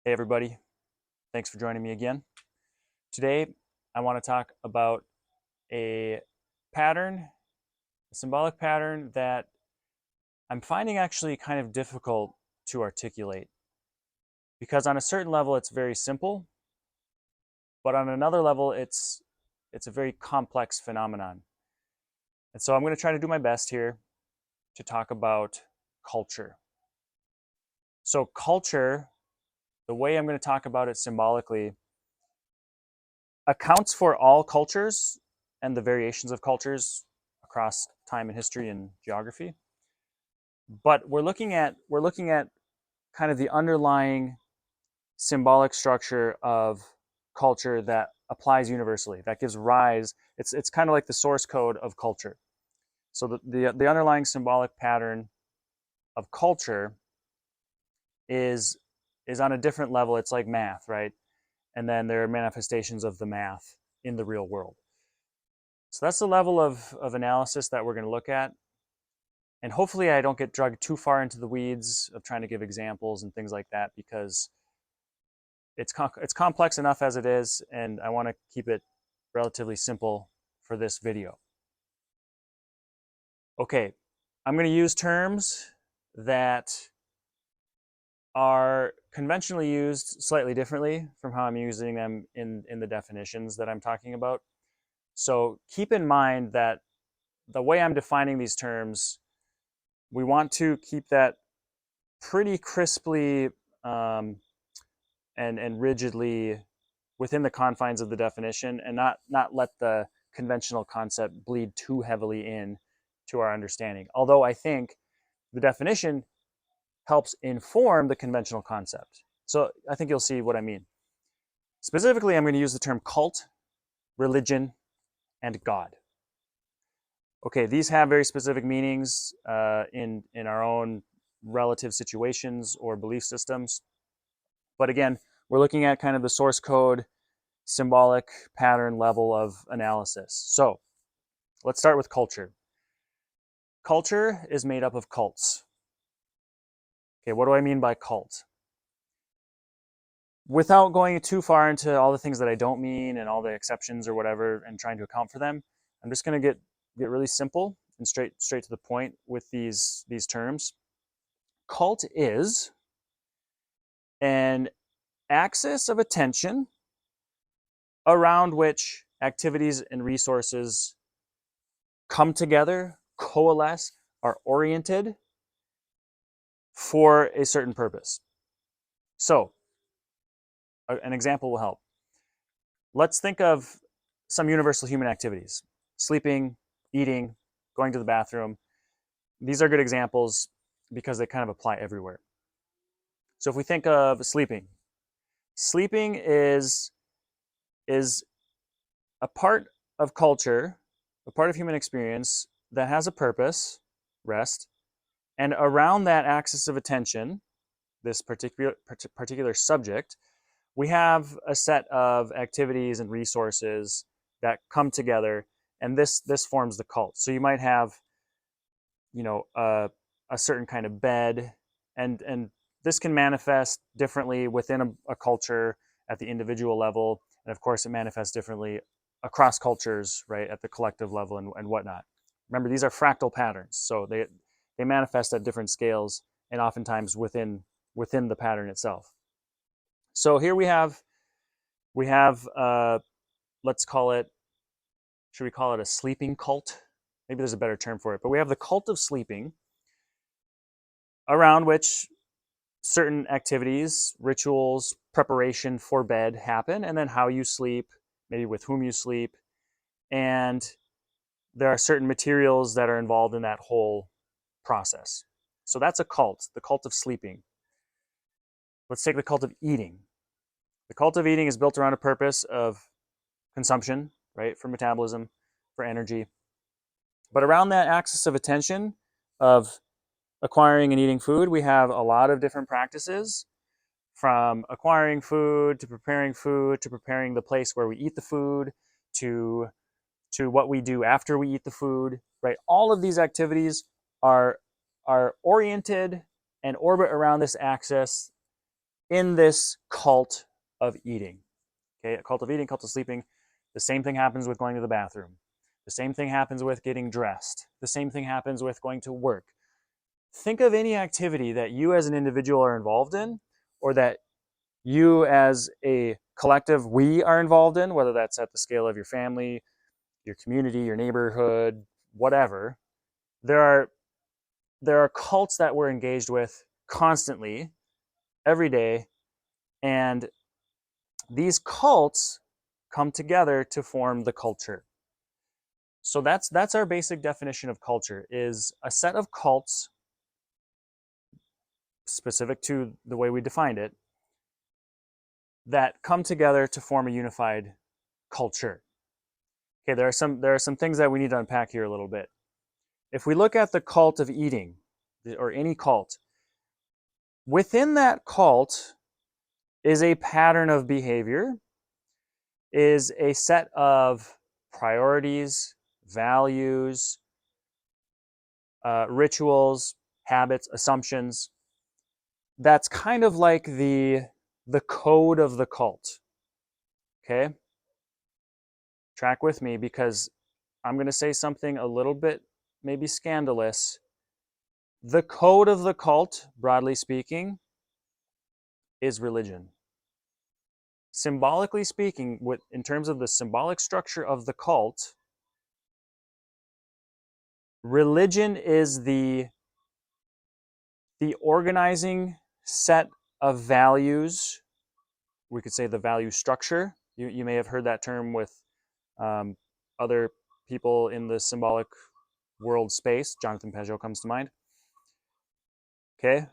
Hey everybody, thanks for joining me again. Today I want to talk about a pattern, a symbolic pattern that I'm finding actually kind of difficult to articulate because on a certain level it's very simple, but on another level it's a very complex phenomenon. And so I'm going to try to do my best here to talk about culture. So culture, the way I'm going to talk about it symbolically, accounts for all cultures and the variations of cultures across time and history and geography. But we're looking at kind of the underlying symbolic structure of culture that applies universally, that gives rise. It's kind of like the source code of culture. So the underlying symbolic pattern of culture is is on a different level. It's like math, right? And then there are manifestations of the math in the real world. So that's the level of analysis that we're going to look at. And hopefully I don't get dragged too far into the weeds of trying to give examples and things like that because it's complex enough as it is, and I want to keep it relatively simple for this video. Okay, I'm going to use terms that are conventionally used slightly differently from how I'm using them in the definitions that I'm talking about. So keep in mind that the way I'm defining these terms, we want to keep that pretty crisply and rigidly within the confines of the definition, and not let the conventional concept bleed too heavily in to our understanding. Although I think the definition helps inform the conventional concept. So I think you'll see what I mean. Specifically, I'm going to use the term cult, religion, and God. Okay, these have very specific meanings in our own relative situations or belief systems. But again, we're looking at kind of the source code, symbolic pattern level of analysis. So let's start with culture. Culture is made up of cults. Okay, what do I mean by cult? Without going too far into all the things that I don't mean and all the exceptions or whatever and trying to account for them, I'm just going to get really simple and straight to the point with these terms. Cult is an axis of attention around which activities and resources come together, coalesce, are oriented for a certain purpose. So, an example will help. Let's think of some universal human activities: sleeping, eating, going to the bathroom. These are good examples because they kind of apply everywhere. So if we think of sleeping, sleeping is a part of culture, a part of human experience that has a purpose, rest, and around that axis of attention, this particular subject, we have a set of activities and resources that come together, and this forms the cult. So you might have, a certain kind of bed, and this can manifest differently within a culture at the individual level, and of course it manifests differently across cultures, right, at the collective level and whatnot. Remember, these are fractal patterns, so they manifest at different scales and oftentimes within the pattern itself. So here we have let's call it, should we call it a sleeping cult? Maybe there's a better term for it, but we have the cult of sleeping, around which certain activities, rituals, preparation for bed happen, and then how you sleep, maybe with whom you sleep, and there are certain materials that are involved in that whole process. So that's a cult, the cult of sleeping. Let's take the cult of eating. The cult of eating is built around a purpose of consumption, right, for metabolism, for energy. But around that axis of attention of acquiring and eating food, we have a lot of different practices, from acquiring food to preparing the place where we eat the food to what we do after we eat the food, right? All of these activities are oriented and orbit around this axis in this cult of eating. Okay, a cult of eating, cult of sleeping. The same thing happens with going to the bathroom. The same thing happens with getting dressed. The same thing happens with going to work. Think of any activity that you as an individual are involved in, or that you as a collective, we are involved in, whether that's at the scale of your family, your community, your neighborhood, whatever. There are cults that we're engaged with constantly, every day, and these cults come together to form the culture. So that's our basic definition of culture, is a set of cults specific to the way we defined it that come together to form a unified culture. Okay, there are some things that we need to unpack here a little bit. If we look at the cult of eating, or any cult, within that cult is a pattern of behavior, is a set of priorities, values, rituals, habits, assumptions. That's kind of like the code of the cult. Okay? Track with me, because I'm going to say something a little bit maybe scandalous. The code of the cult, broadly speaking, is religion. Symbolically speaking, in terms of the symbolic structure of the cult, religion is the organizing set of values. We could say the value structure. You may have heard that term with other people in the symbolic world space. Jonathan Peugeot comes to mind. Okay.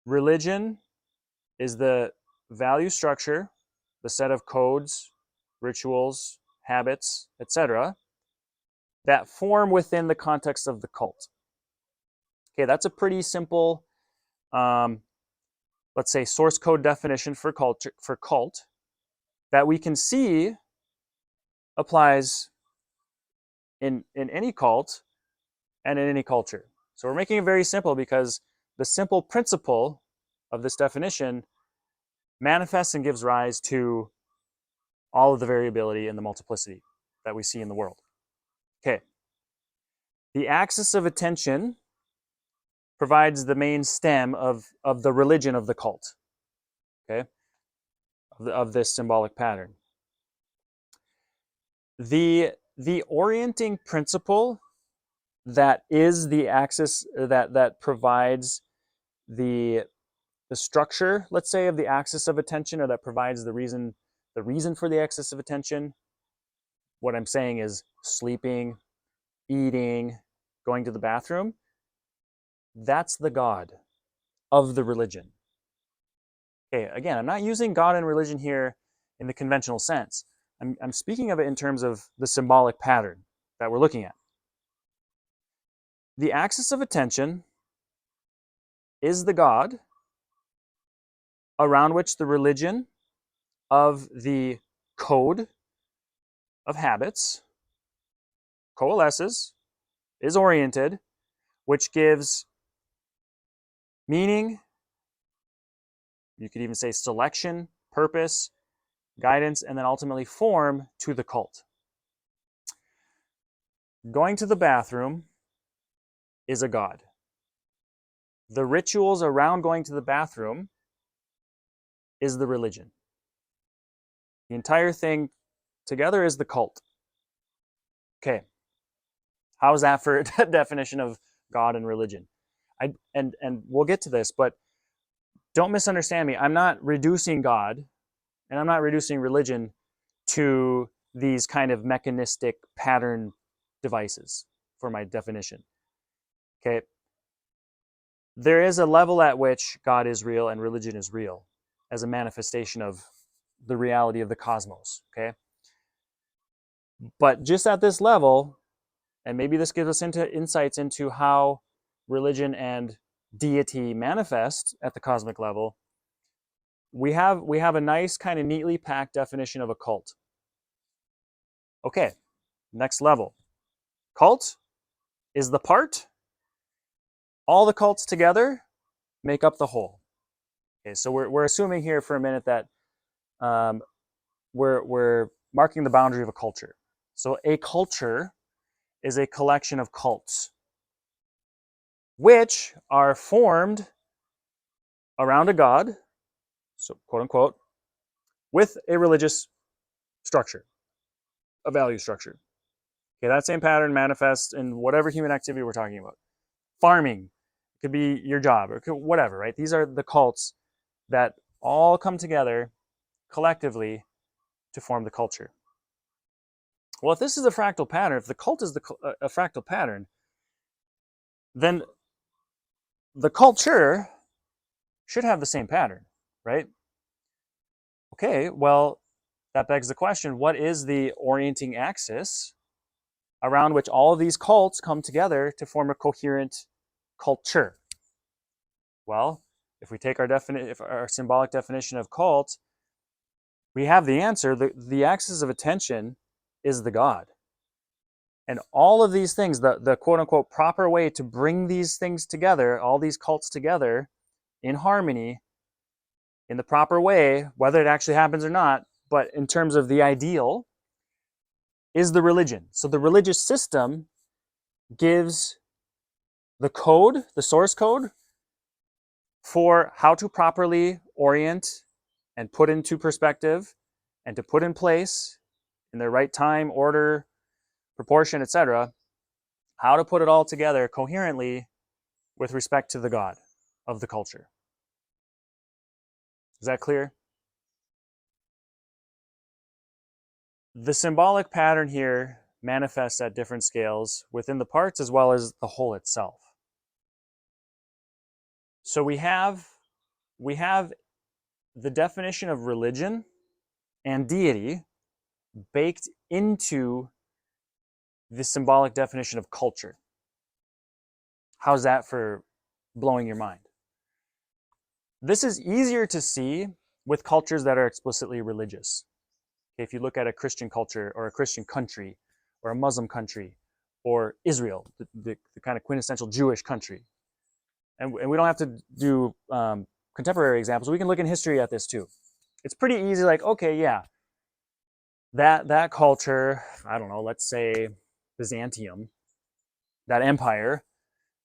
Religion is the value structure, the set of codes, rituals, habits, etc., that form within the context of the cult. Okay, that's a pretty simple, let's say, source code definition for cult that we can see applies in any cult and in any culture. So we're making it very simple, because the simple principle of this definition manifests and gives rise to all of the variability and the multiplicity that we see in the world. Okay. The axis of attention provides the main stem of the religion of the cult, okay, of this symbolic pattern. The orienting principle that is the axis that provides the structure, let's say, of the axis of attention, or that provides the reason for the axis of attention. What I'm saying is sleeping, eating, going to the bathroom. That's the God of the religion. Okay, again, I'm not using God and religion here in the conventional sense. I'm speaking of it in terms of the symbolic pattern that we're looking at. The axis of attention is the God around which the religion of the code of habits coalesces, is oriented, which gives meaning, you could even say selection, purpose, guidance, and then ultimately form to the cult. Going to the bathroom is a god. The rituals around going to the bathroom is the religion. The entire thing together is the cult. Okay. How's that for a definition of God and religion? And we'll get to this, but don't misunderstand me. I'm not reducing God and I'm not reducing religion to these kind of mechanistic pattern devices for my definition. Okay. There is a level at which God is real and religion is real as a manifestation of the reality of the cosmos. Okay. But just at this level, and maybe this gives us insights into how religion and deity manifest at the cosmic level, we have a nice kind of neatly packed definition of a cult. Okay, next level. Cult is the part. All the cults together make up the whole. Okay, so we're assuming here for a minute that um, we're marking the boundary of a culture. So a culture is a collection of cults, which are formed around a god, so quote unquote, with a religious structure, a value structure. Okay, that same pattern manifests in whatever human activity we're talking about. Farming, it could be your job, or whatever, right? These are the cults that all come together collectively to form the culture. Well, if this is a fractal pattern, if the cult is a fractal pattern, then the culture should have the same pattern, right? Okay, well, that begs the question, what is the orienting axis around which all of these cults come together to form a coherent culture? Well, if we take our symbolic definition of cult, we have the answer. The axis of attention is the God. And all of these things, the quote unquote proper way to bring these things together, all these cults together in harmony, in the proper way, whether it actually happens or not, but in terms of the ideal, is the religion. So the religious system gives the code, the source code, for how to properly orient and put into perspective and to put in place in the right time, order, proportion, etc., how to put it all together coherently with respect to the God of the culture. Is that clear? The symbolic pattern here manifests at different scales within the parts as well as the whole itself. So we have the definition of religion and deity baked into the symbolic definition of culture. How's that for blowing your mind? This is easier to see with cultures that are explicitly religious. If you look at a Christian culture or a Christian country or a Muslim country or Israel, the kind of quintessential Jewish country. And we don't have to do contemporary examples. We can look in history at this too. It's pretty easy, like, okay, yeah, that culture, I don't know, let's say Byzantium, that empire,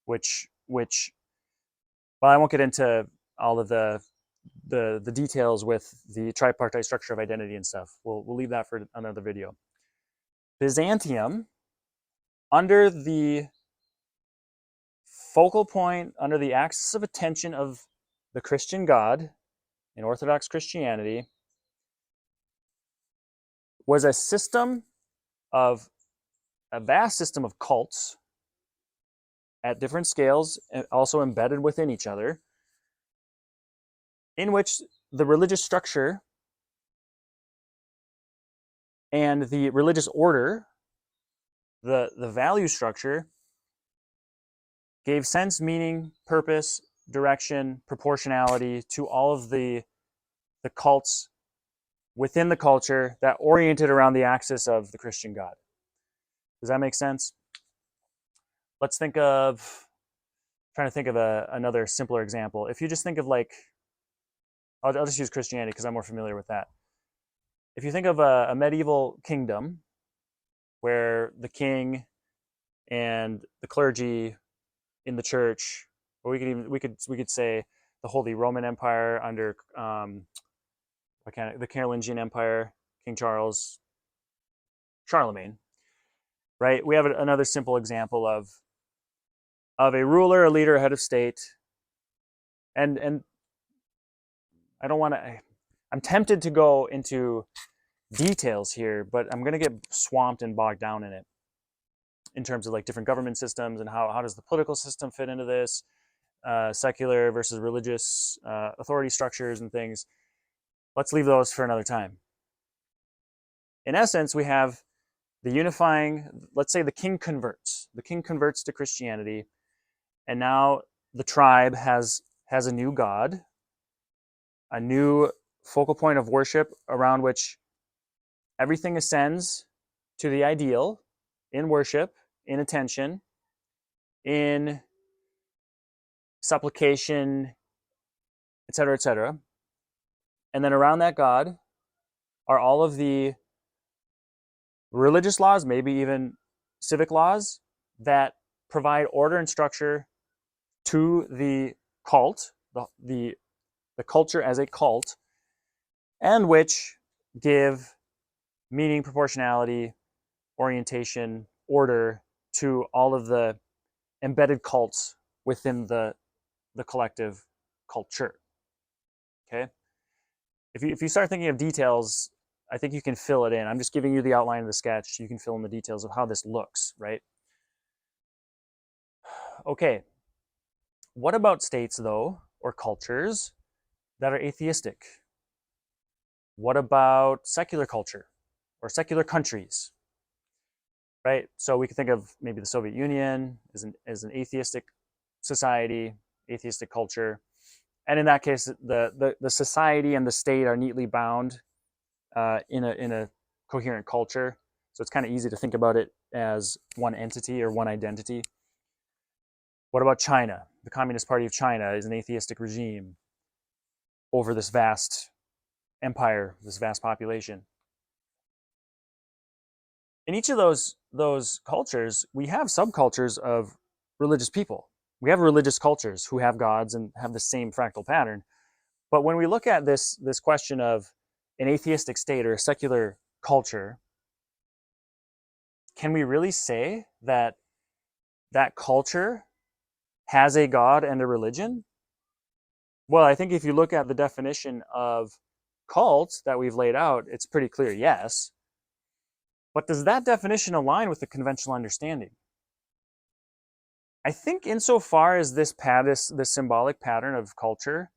which well, I won't get into all of the details with the tripartite structure of identity and stuff. We'll leave that for another video. Byzantium, under the focal point, under the axis of attention of the Christian God in Orthodox Christianity, was a vast system of cults at different scales, and also embedded within each other, in which the religious structure and the religious order, the value structure, gave sense, meaning, purpose, direction, proportionality to all of the cults within the culture that oriented around the axis of the Christian God. Does that make sense? Let's think of, trying to think of another simpler example. If you just think of like, I'll just use Christianity because I'm more familiar with that. If you think of a medieval kingdom where the king and the clergy in the church, or we could say the Holy Roman Empire under the Carolingian Empire, King Charles, Charlemagne, right? We have another simple example of a ruler, a leader, a head of state, and I don't want to. I'm tempted to go into details here, but I'm going to get swamped and bogged down in it in terms of like different government systems and how does the political system fit into this, secular versus religious authority structures and things. Let's leave those for another time. In essence, we have the unifying, let's say the king converts. The king converts to Christianity, and now the tribe has a new god, a new focal point of worship around which everything ascends to the ideal in worship, in attention, in supplication, etc., etc. And then around that God are all of the religious laws, maybe even civic laws, that provide order and structure to the cult, the culture as a cult, and which give meaning, proportionality, orientation, order to all of the embedded cults within the collective culture. Okay? If you start thinking of details, I think you can fill it in. I'm just giving you the outline of the sketch. You can fill in the details of how this looks, right? Okay. What about states, though, or cultures that are atheistic? What about secular culture or secular countries, right? So we can think of maybe the Soviet Union as an atheistic society, atheistic culture. And in that case, the society and the state are neatly bound in a coherent culture. So it's kind of easy to think about it as one entity or one identity. What about China? The Communist Party of China is an atheistic regime over this vast empire, this vast population. In each of those cultures, we have subcultures of religious people. We have religious cultures who have gods and have the same fractal pattern. But when we look at this question of an atheistic state or a secular culture, can we really say that that culture has a god and a religion? Well, I think if you look at the definition of cult that we've laid out, it's pretty clear, yes. But does that definition align with the conventional understanding? I think insofar as this symbolic pattern of culture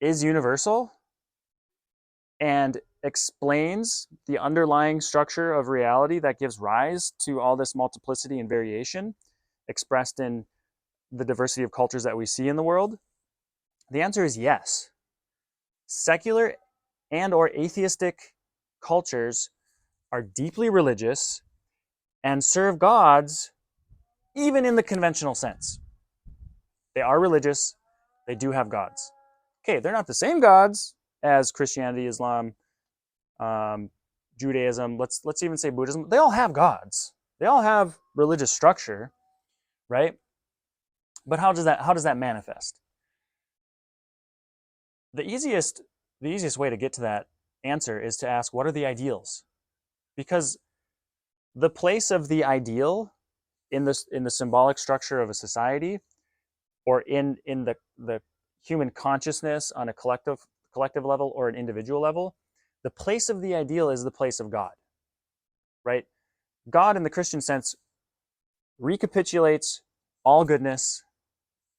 is universal and explains the underlying structure of reality that gives rise to all this multiplicity and variation expressed in the diversity of cultures that we see in the world, the answer is yes. Secular and or atheistic cultures are deeply religious and serve gods even in the conventional sense. They are religious, they do have gods. Okay, they're not the same gods as Christianity, Islam, Judaism, let's even say Buddhism. They all have gods. They all have religious structure, right? But how does that manifest? The easiest way to get to that answer is to ask, what are the ideals? Because the place of the ideal in the symbolic structure of a society, or in the human consciousness on a collective level or an individual level, the place of the ideal is the place of God, right? God, in the Christian sense, recapitulates all goodness,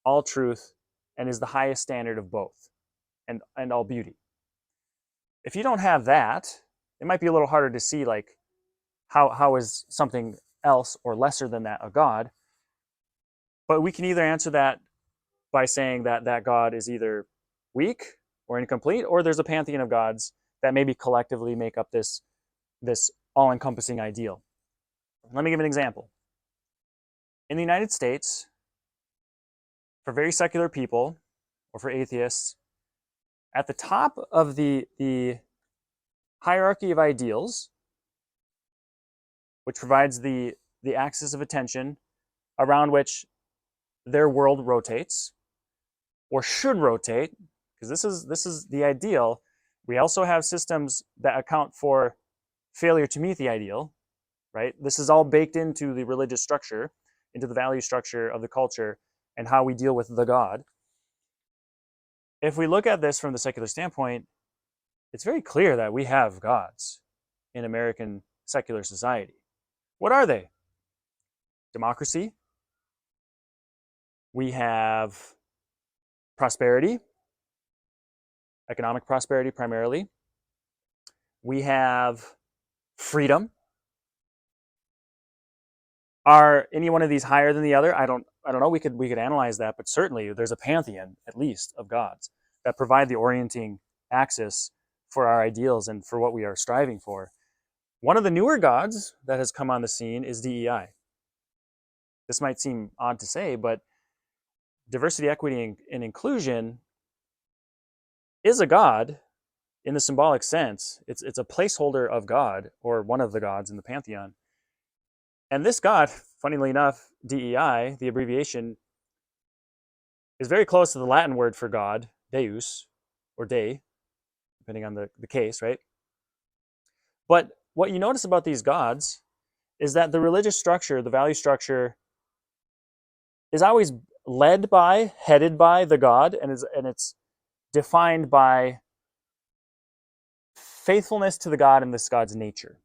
all truth, and is the highest standard of both, and all beauty. If you don't have that, it might be a little harder to see, like, how is something else or lesser than that a God? But we can either answer that by saying that that God is either weak or incomplete, or there's a pantheon of gods that maybe collectively make up this all-encompassing ideal. Let me give an example. In the United States, for very secular people, or for atheists, at the top of the hierarchy of ideals, which provides the axis of attention around which their world rotates, or should rotate, because this is the ideal. We also have systems that account for failure to meet the ideal, right? This is all baked into the religious structure, into the value structure of the culture, and how we deal with the God. If we look at this from the secular standpoint, it's very clear that we have gods in American secular society. What are they? Democracy. We have prosperity, economic prosperity primarily. We have freedom. Are any one of these higher than the other? I don't know. We could analyze that, but certainly there's a pantheon, at least, of gods that provide the orienting axis for our ideals and for what we are striving for. One of the newer gods that has come on the scene is DEI. This might seem odd to say, but diversity, equity, and inclusion is a god in the symbolic sense. It's a placeholder of God, or one of the gods in the pantheon. And this god, funnily enough, DEI, the abbreviation, is very close to the Latin word for God, Deus, or Dei, depending on the case, right? But what you notice about these gods is that the religious structure, the value structure, is always led by, headed by the god, and it's defined by faithfulness to the god and this god's nature.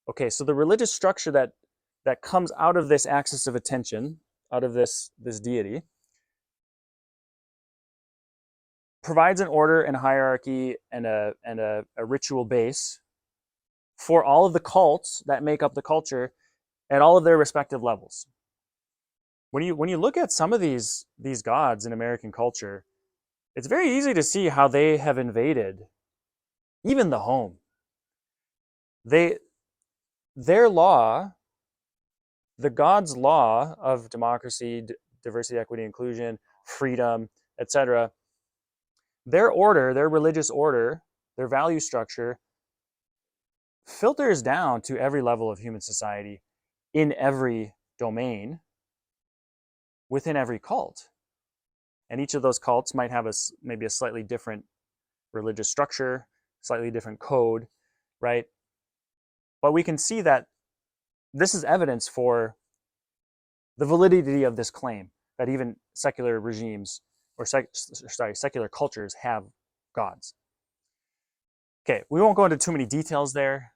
Okay, so the religious structure that comes out of this axis of attention, out of this deity, provides an order and hierarchy and a ritual base for all of the cults that make up the culture at all of their respective levels. When you look at some of these gods in American culture, it's very easy to see how they have invaded even the home. Their law, the God's law of democracy, diversity, equity, inclusion, freedom, etc., their order, their religious order, their value structure filters down to every level of human society in every domain within every cult. And each of those cults might have maybe a slightly different religious structure, slightly different code, right? But we can see that this is evidence for the validity of this claim that even secular regimes or secular cultures have gods. Okay, we won't go into too many details there,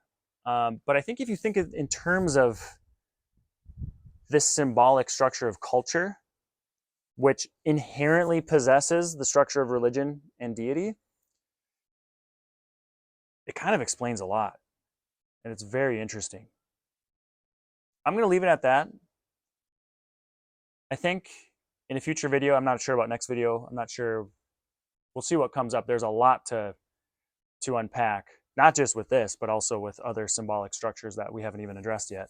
but I think if you think in terms of this symbolic structure of culture, which inherently possesses the structure of religion and deity, it kind of explains a lot, and it's very interesting. I'm going to leave it at that. I think in a future video, I'm not sure about next video, I'm not sure, we'll see what comes up. There's a lot to unpack, not just with this, but also with other symbolic structures that we haven't even addressed yet.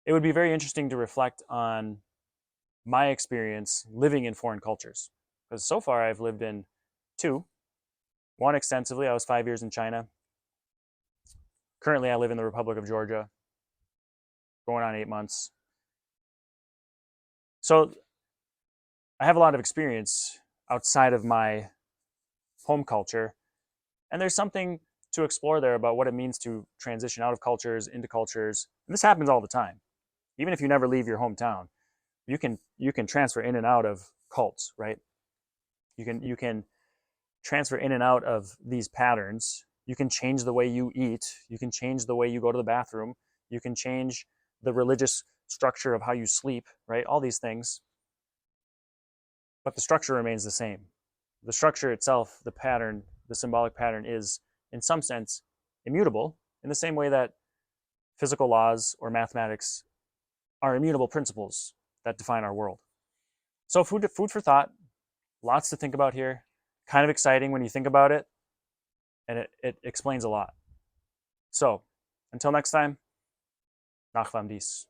It would be very interesting to reflect on my experience living in foreign cultures, because so far I've lived in two. One extensively, I was 5 years in China. Currently, I live in the Republic of Georgia, going on 8 months. So I have a lot of experience outside of my home culture, and there's something to explore there about what it means to transition out of cultures into cultures. And this happens all the time. Even if you never leave your hometown, you can transfer in and out of cults, right? You can transfer in and out of these patterns. You can change the way you eat. You can change the way you go to the bathroom. You can change the religious structure of how you sleep, right? All these things. But the structure remains the same. The structure itself, the pattern, the symbolic pattern is, in some sense, immutable, in the same way that physical laws or mathematics are immutable principles that define our world. So food for thought, lots to think about here. Kind of exciting when you think about it, and it explains a lot. So, until next time, nach vam dies.